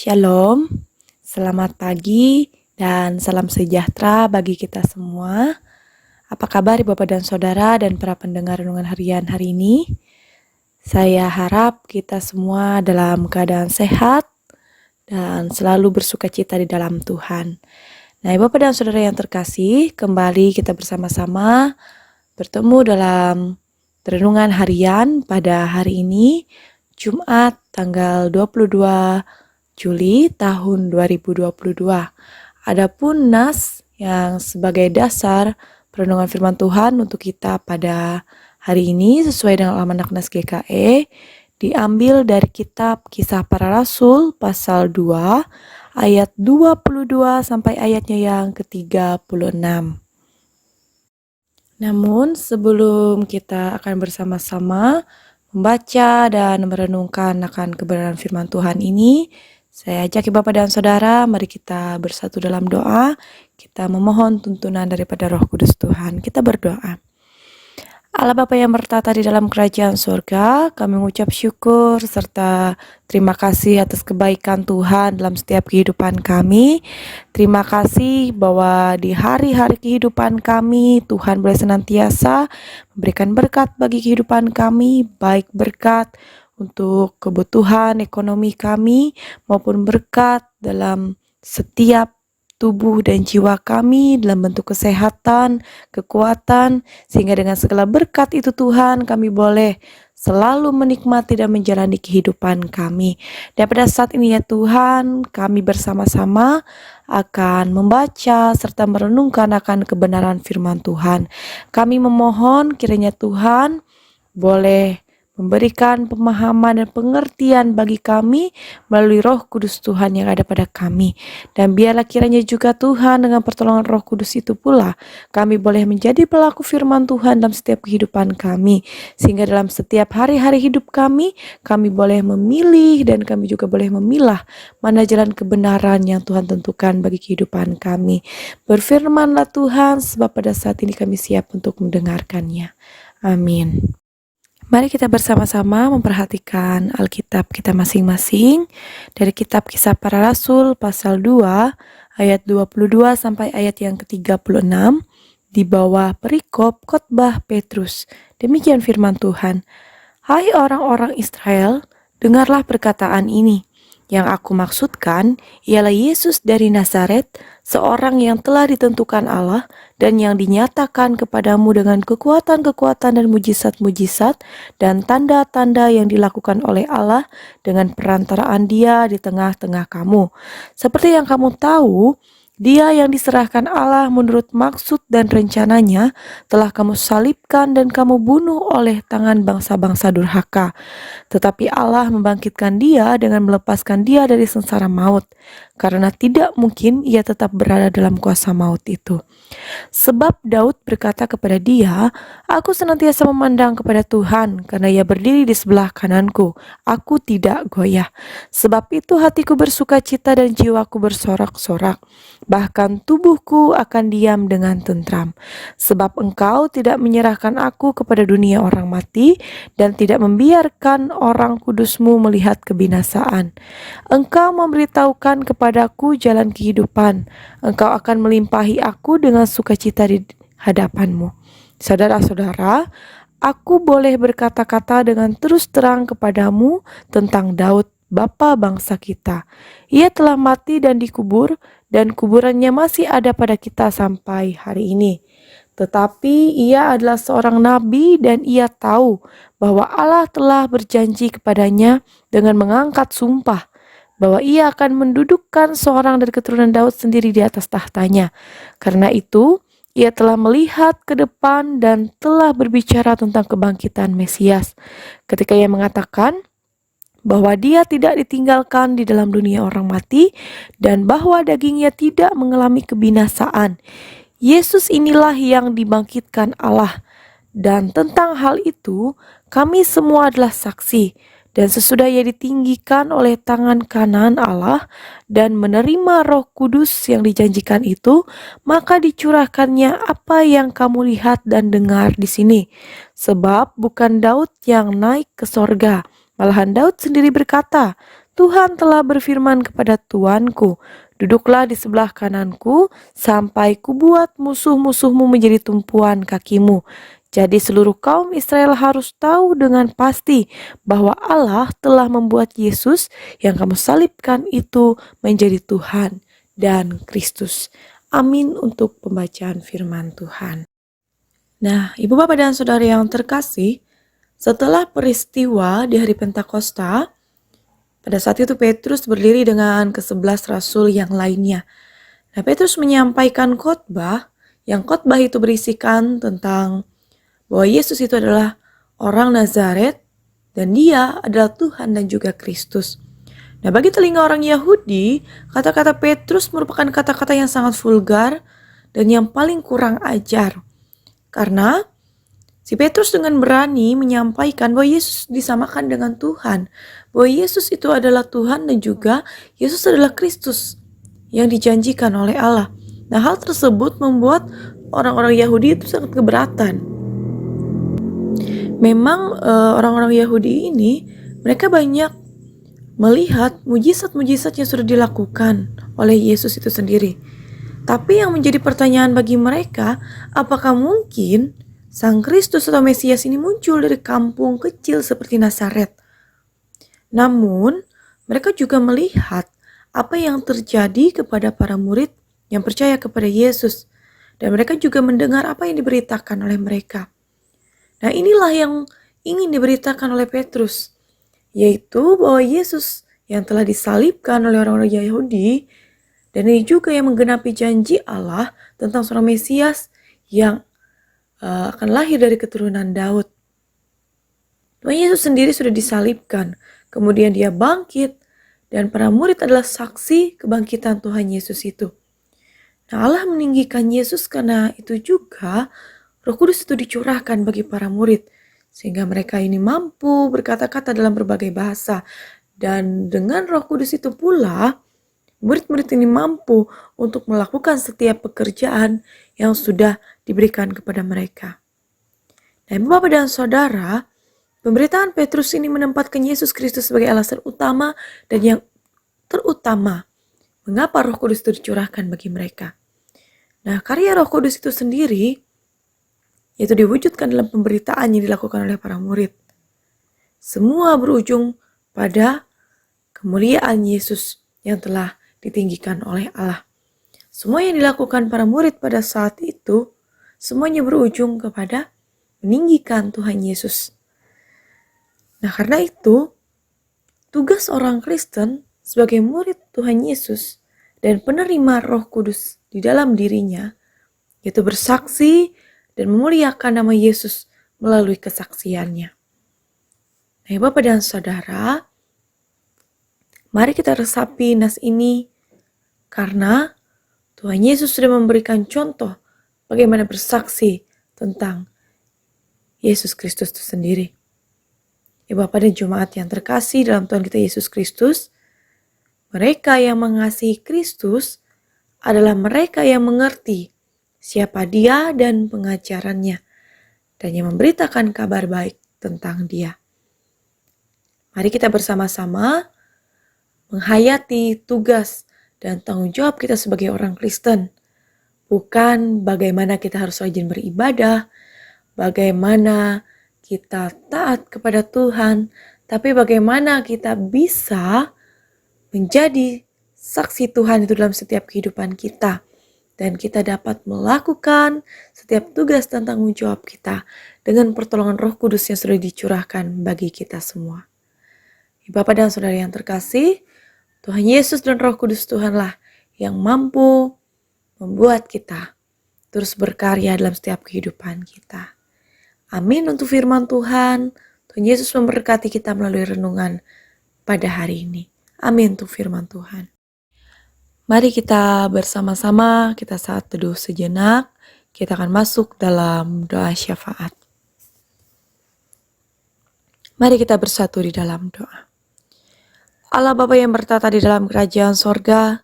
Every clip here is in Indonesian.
Shalom, selamat pagi dan salam sejahtera bagi kita semua. Apa kabar Bapak dan Saudara dan para pendengar renungan harian hari ini? Saya harap kita semua dalam keadaan sehat dan selalu bersukacita di dalam Tuhan. Nah, Bapak dan Saudara yang terkasih, kembali kita bersama-sama bertemu dalam renungan harian pada hari ini, Jumat tanggal 22 Juli tahun 2022. Adapun nas yang sebagai dasar perenungan firman Tuhan untuk kita pada hari ini sesuai dengan almanak Nas GKE diambil dari kitab Kisah Para Rasul pasal 2 ayat 22 sampai ayatnya yang ke-36. Namun sebelum kita akan bersama-sama membaca dan merenungkan akan kebenaran firman Tuhan ini, saya ajak Bapak dan Saudara, mari kita bersatu dalam doa. Kita memohon tuntunan daripada Roh Kudus Tuhan. Kita berdoa. Allah Bapa yang bertata di dalam kerajaan surga, kami mengucap syukur serta terima kasih atas kebaikan Tuhan dalam setiap kehidupan kami. Terima kasih bahwa di hari-hari kehidupan kami, Tuhan boleh senantiasa memberikan berkat bagi kehidupan kami, baik berkat untuk kebutuhan ekonomi kami maupun berkat dalam setiap tubuh dan jiwa kami dalam bentuk kesehatan, kekuatan, sehingga dengan segala berkat itu Tuhan kami boleh selalu menikmati dan menjalani kehidupan kami. Dan pada saat ini ya Tuhan, kami bersama-sama akan membaca serta merenungkan akan kebenaran firman Tuhan. Kami memohon kiranya Tuhan boleh memberikan pemahaman dan pengertian bagi kami melalui Roh Kudus Tuhan yang ada pada kami. Dan biarlah kiranya juga Tuhan dengan pertolongan Roh Kudus itu pula kami boleh menjadi pelaku firman Tuhan dalam setiap kehidupan kami. Sehingga dalam setiap hari-hari hidup kami boleh memilih dan kami juga boleh memilah mana jalan kebenaran yang Tuhan tentukan bagi kehidupan kami. Berfirmanlah Tuhan, sebab pada saat ini kami siap untuk mendengarkannya. Amin. Mari kita bersama-sama memperhatikan Alkitab kita masing-masing dari kitab Kisah Para Rasul pasal 2 ayat 22 sampai ayat yang ke-36 di bawah perikop khotbah Petrus. Demikian firman Tuhan. Hai orang-orang Israel, dengarlah perkataan ini. Yang aku maksudkan ialah Yesus dari Nazaret, seorang yang telah ditentukan Allah dan yang dinyatakan kepadamu dengan kekuatan-kekuatan dan mujizat-mujizat dan tanda-tanda yang dilakukan oleh Allah dengan perantaraan Dia di tengah-tengah kamu. Seperti yang kamu tahu, Dia yang diserahkan Allah menurut maksud dan rencananya telah kamu salibkan dan kamu bunuh oleh tangan bangsa-bangsa durhaka. Tetapi Allah membangkitkan Dia dengan melepaskan Dia dari sengsara maut, karena tidak mungkin Ia tetap berada dalam kuasa maut itu. Sebab Daud berkata kepada Dia, aku senantiasa memandang kepada Tuhan, karena Ia berdiri di sebelah kananku. Aku tidak goyah. Sebab itu hatiku bersukacita dan jiwaku bersorak-sorak. Bahkan tubuhku akan diam dengan tentram. Sebab Engkau tidak menyerahkan aku kepada dunia orang mati, dan tidak membiarkan orang kudusmu melihat kebinasaan. Engkau memberitahukan kepadaku jalan kehidupan. Engkau akan melimpahi aku dengan sukacita di hadapanmu. Saudara-saudara, aku boleh berkata-kata dengan terus terang kepadamu tentang Daud, bapa bangsa kita. Ia telah mati dan dikubur, dan kuburannya masih ada pada kita sampai hari ini. Tetapi ia adalah seorang nabi dan ia tahu bahwa Allah telah berjanji kepadanya dengan mengangkat sumpah bahwa ia akan mendudukkan seorang dari keturunan Daud sendiri di atas tahtanya. Karena itu, ia telah melihat ke depan dan telah berbicara tentang kebangkitan Mesias. Ketika ia mengatakan bahwa dia tidak ditinggalkan di dalam dunia orang mati dan bahwa dagingnya tidak mengalami kebinasaan. Yesus inilah yang dibangkitkan Allah. Dan tentang hal itu, kami semua adalah saksi. Dan sesudah ia ditinggikan oleh tangan kanan Allah dan menerima Roh Kudus yang dijanjikan itu, maka dicurahkannya apa yang kamu lihat dan dengar di sini. Sebab bukan Daud yang naik ke sorga, malahan Daud sendiri berkata, Tuhan telah berfirman kepada Tuanku, duduklah di sebelah kananku sampai kubuat musuh-musuhmu menjadi tumpuan kakimu. Jadi seluruh kaum Israel harus tahu dengan pasti bahwa Allah telah membuat Yesus yang kamu salibkan itu menjadi Tuhan dan Kristus. Amin untuk pembacaan firman Tuhan. Nah, Ibu Bapak dan Saudara yang terkasih, setelah peristiwa di hari Pentakosta, pada saat itu Petrus berdiri dengan ke-11 rasul yang lainnya. Nah, Petrus menyampaikan khotbah, yang khotbah itu berisikan tentang bahwa Yesus itu adalah orang Nazaret dan dia adalah Tuhan dan juga Kristus. Nah, bagi telinga orang Yahudi, kata-kata Petrus merupakan kata-kata yang sangat vulgar dan yang paling kurang ajar. Karena si Petrus dengan berani menyampaikan bahwa Yesus disamakan dengan Tuhan, bahwa Yesus itu adalah Tuhan dan juga Yesus adalah Kristus yang dijanjikan oleh Allah. Nah, hal tersebut membuat orang-orang Yahudi itu sangat keberatan. Memang orang-orang Yahudi ini mereka banyak melihat mujizat-mujizat yang sudah dilakukan oleh Yesus itu sendiri. Tapi yang menjadi pertanyaan bagi mereka, apakah mungkin Sang Kristus atau Mesias ini muncul dari kampung kecil seperti Nazaret? Namun, mereka juga melihat apa yang terjadi kepada para murid yang percaya kepada Yesus. Dan mereka juga mendengar apa yang diberitakan oleh mereka. Nah, inilah yang ingin diberitakan oleh Petrus, yaitu bahwa Yesus yang telah disalibkan oleh orang-orang Yahudi, dan ini juga yang menggenapi janji Allah tentang seorang Mesias yang akan lahir dari keturunan Daud. Tuhan Yesus sendiri sudah disalibkan, kemudian dia bangkit, dan para murid adalah saksi kebangkitan Tuhan Yesus itu. Nah, Allah meninggikan Yesus karena itu juga Roh Kudus itu dicurahkan bagi para murid, sehingga mereka ini mampu berkata-kata dalam berbagai bahasa. Dan dengan Roh Kudus itu pula, murid-murid ini mampu untuk melakukan setiap pekerjaan yang sudah diberikan kepada mereka. Dan Bapak dan Saudara, pemberitaan Petrus ini menempatkan Yesus Kristus sebagai alasan utama dan yang terutama mengapa Roh Kudus itu dicurahkan bagi mereka. Nah, karya Roh Kudus itu sendiri yaitu diwujudkan dalam pemberitaan yang dilakukan oleh para murid. Semua berujung pada kemuliaan Yesus yang telah ditinggikan oleh Allah. Semua yang dilakukan para murid pada saat itu, semuanya berujung kepada meninggikan Tuhan Yesus. Nah, karena itu, tugas orang Kristen sebagai murid Tuhan Yesus dan penerima Roh Kudus di dalam dirinya, yaitu bersaksi dan memuliakan nama Yesus melalui kesaksiannya. Nah, Bapak dan Saudara, mari kita resapi nas ini karena Tuhan Yesus sudah memberikan contoh bagaimana bersaksi tentang Yesus Kristus itu sendiri. Ya, Bapak dan Jemaat yang terkasih dalam Tuhan kita Yesus Kristus, mereka yang mengasihi Kristus adalah mereka yang mengerti siapa dia dan pengajarannya, dan yang memberitakan kabar baik tentang dia. Mari kita bersama-sama menghayati tugas dan tanggung jawab kita sebagai orang Kristen. Bukan bagaimana kita harus rajin beribadah, bagaimana kita taat kepada Tuhan, tapi bagaimana kita bisa menjadi saksi Tuhan itu dalam setiap kehidupan kita. Dan kita dapat melakukan setiap tugas dan tanggung jawab kita dengan pertolongan Roh Kudus yang sudah dicurahkan bagi kita semua. Bapak dan Saudara yang terkasih, Tuhan Yesus dan Roh Kudus Tuhanlah yang mampu membuat kita terus berkarya dalam setiap kehidupan kita. Amin untuk firman Tuhan. Tuhan Yesus memberkati kita melalui renungan pada hari ini. Amin untuk firman Tuhan. Mari kita bersama-sama, kita saat teduh sejenak, kita akan masuk dalam doa syafaat. Mari kita bersatu di dalam doa. Allah Bapa yang bertata di dalam kerajaan sorga,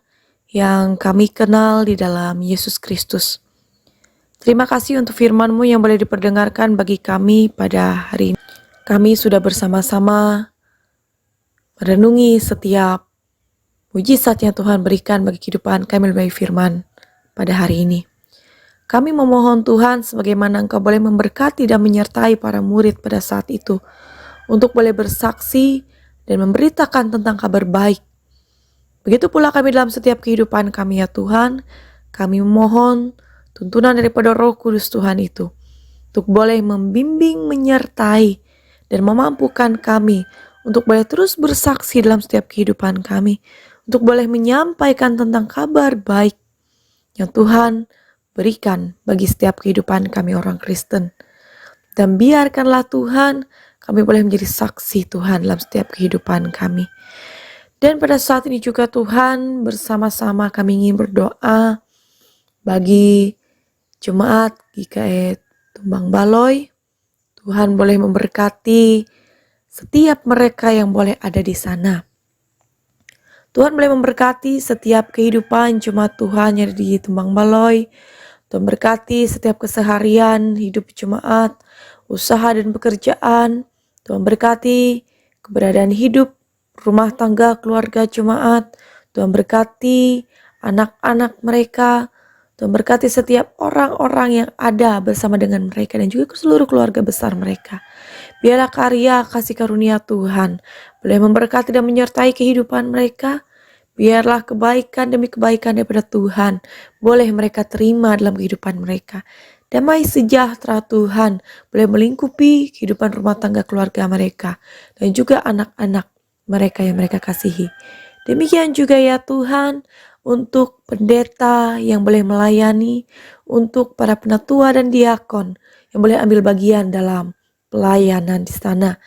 yang kami kenal di dalam Yesus Kristus. Terima kasih untuk firman-Mu yang boleh diperdengarkan bagi kami pada hari ini. Kami sudah bersama-sama merenungi setiap mujizat yang Tuhan berikan bagi kehidupan kami melalui firman pada hari ini. Kami memohon Tuhan sebagaimana Engkau boleh memberkati dan menyertai para murid pada saat itu untuk boleh bersaksi dan memberitakan tentang kabar baik. Begitu pula kami dalam setiap kehidupan kami ya Tuhan, kami memohon tuntunan daripada Roh Kudus Tuhan itu untuk boleh membimbing, menyertai, dan memampukan kami untuk boleh terus bersaksi dalam setiap kehidupan kami, untuk boleh menyampaikan tentang kabar baik yang Tuhan berikan bagi setiap kehidupan kami orang Kristen. Dan biarkanlah Tuhan, kami boleh menjadi saksi Tuhan dalam setiap kehidupan kami. Dan pada saat ini juga Tuhan, bersama-sama kami ingin berdoa bagi jemaat GKI Tumbang Baloi. Tuhan boleh memberkati setiap mereka yang boleh ada di sana. Tuhan boleh memberkati setiap kehidupan jemaat Tuhan yang ada di Tumbang Baloi. Tuhan berkati setiap keseharian hidup jemaat, usaha dan pekerjaan. Tuhan berkati keberadaan hidup, rumah tangga, keluarga jemaat. Tuhan berkati anak-anak mereka. Tuhan berkati setiap orang-orang yang ada bersama dengan mereka dan juga seluruh keluarga besar mereka. Biarlah karya kasih karunia Tuhan boleh memberkati dan menyertai kehidupan mereka. Biarlah kebaikan demi kebaikan daripada Tuhan boleh mereka terima dalam kehidupan mereka. Damai sejahtera Tuhan boleh melingkupi kehidupan rumah tangga keluarga mereka dan juga anak-anak mereka yang mereka kasihi. Demikian juga ya Tuhan untuk pendeta yang boleh melayani, untuk para penatua dan diakon yang boleh ambil bagian dalam pelayanan di sana.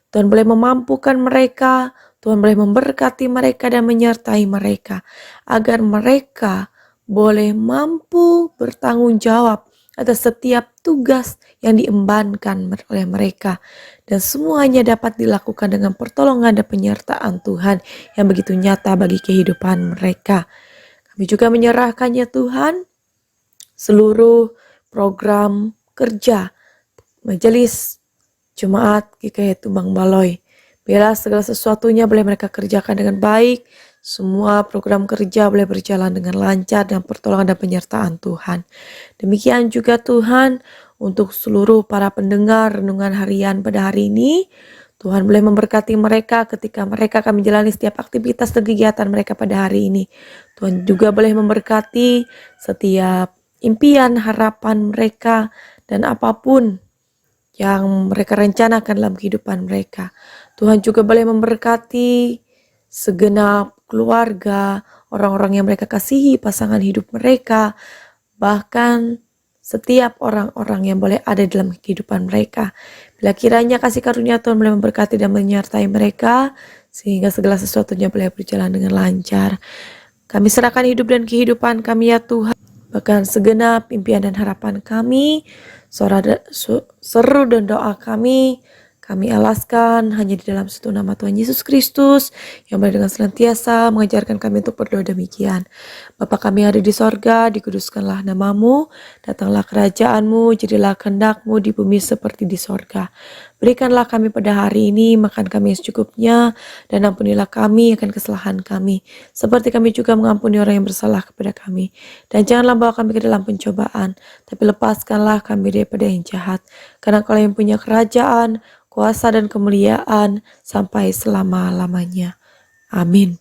Tuhan boleh memampukan mereka, Tuhan boleh memberkati mereka dan menyertai mereka agar mereka boleh mampu bertanggung jawab atas setiap tugas yang diembankan oleh mereka. Dan semuanya dapat dilakukan dengan pertolongan dan penyertaan Tuhan yang begitu nyata bagi kehidupan mereka. Kami juga menyerahkan ya Tuhan seluruh program kerja Majelis Jemaat GKI Tumbang Baloi. Biarlah segala sesuatunya boleh mereka kerjakan dengan baik. Semua program kerja boleh berjalan dengan lancar dan pertolongan dan penyertaan Tuhan. Demikian juga Tuhan untuk seluruh para pendengar renungan harian pada hari ini. Tuhan boleh memberkati mereka ketika mereka akan menjalani setiap aktivitas dan kegiatan mereka pada hari ini. Tuhan juga boleh memberkati setiap impian, harapan mereka dan apapun yang mereka rencanakan dalam kehidupan mereka. Tuhan juga boleh memberkati segenap keluarga, orang-orang yang mereka kasihi, pasangan hidup mereka, bahkan setiap orang-orang yang boleh ada dalam kehidupan mereka. Bila kiranya kasih karunia Tuhan boleh memberkati dan menyertai mereka, sehingga segala sesuatunya boleh berjalan dengan lancar. Kami serahkan hidup dan kehidupan kami ya Tuhan, bahkan segenap impian dan harapan kami, seru dan doa kami alaskan hanya di dalam satu nama Tuhan Yesus Kristus yang boleh dengan senantiasa mengajarkan kami untuk berdoa demikian. Bapa kami yang ada di sorga, dikuduskanlah namamu, datanglah kerajaanmu, jadilah kehendak-mu di bumi seperti di sorga. Berikanlah kami pada hari ini makan kami yang secukupnya, dan ampunilah kami akan kesalahan kami, seperti kami juga mengampuni orang yang bersalah kepada kami. Dan janganlah bawa kami ke dalam pencobaan, tapi lepaskanlah kami daripada yang jahat. Karena Kau yang punya kerajaan, kuasa dan kemuliaan sampai selama-lamanya. Amin.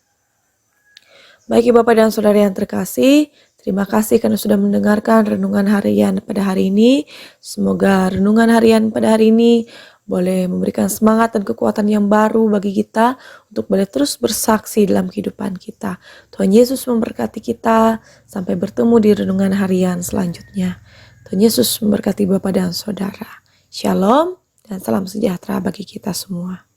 Baik Bapak dan Saudara yang terkasih, terima kasih karena sudah mendengarkan renungan harian pada hari ini. Semoga renungan harian pada hari ini boleh memberikan semangat dan kekuatan yang baru bagi kita untuk boleh terus bersaksi dalam kehidupan kita. Tuhan Yesus memberkati kita. Sampai bertemu di renungan harian selanjutnya. Tuhan Yesus memberkati Bapak dan Saudara. Shalom dan salam sejahtera bagi kita semua.